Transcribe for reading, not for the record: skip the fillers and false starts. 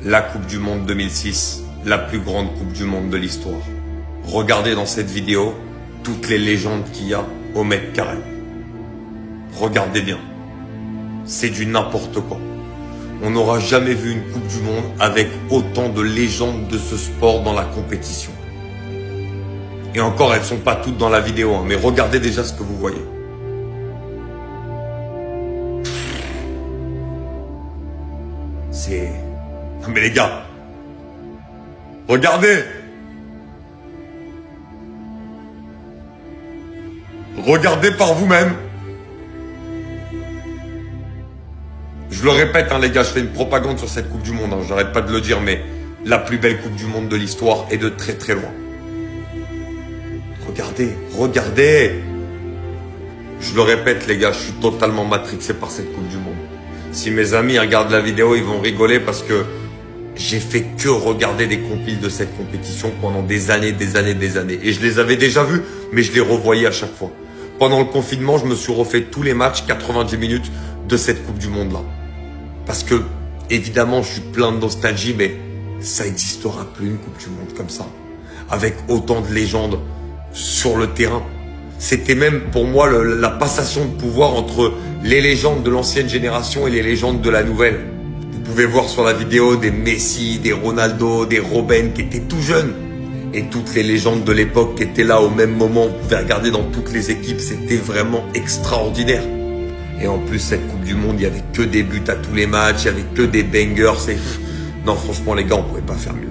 la Coupe du Monde 2006, la plus grande Coupe du Monde de l'histoire. Regardez dans cette vidéo toutes les légendes qu'il y a au mètre carré. Regardez bien, c'est du n'importe quoi. On n'aura jamais vu une Coupe du Monde avec autant de légendes de ce sport dans la compétition. Et encore, elles ne sont pas toutes dans la vidéo, mais regardez déjà ce que vous voyez. C'est... Non mais les gars, regardez! Regardez par vous-même. Je le répète, les gars, je fais une propagande sur cette Coupe du Monde. J'arrête pas de le dire, mais la plus belle Coupe du Monde de l'histoire est de très très loin. Regardez, regardez. Je le répète, les gars, je suis totalement matrixé par cette Coupe du Monde. Si mes amis regardent la vidéo, ils vont rigoler parce que j'ai fait que regarder des compiles de cette compétition pendant des années. Et je les avais déjà vus, mais je les revoyais à chaque fois. Pendant le confinement, je me suis refait tous les matchs, 90 minutes de cette Coupe du Monde-là. Parce que, évidemment, je suis plein de nostalgie, mais ça n'existera plus une Coupe du Monde comme ça. Avec autant de légendes sur le terrain. C'était même pour moi la passation de pouvoir entre les légendes de l'ancienne génération et les légendes de la nouvelle. Vous pouvez voir sur la vidéo des Messi, des Ronaldo, des Robben qui étaient tout jeunes. Et toutes les légendes de l'époque qui étaient là au même moment. Vous pouvez regarder dans toutes les équipes, c'était vraiment extraordinaire. Et en plus, cette Coupe du Monde, il n'y avait que des buts à tous les matchs, il n'y avait que des bangers. Non, franchement, les gars, on ne pouvait pas faire mieux.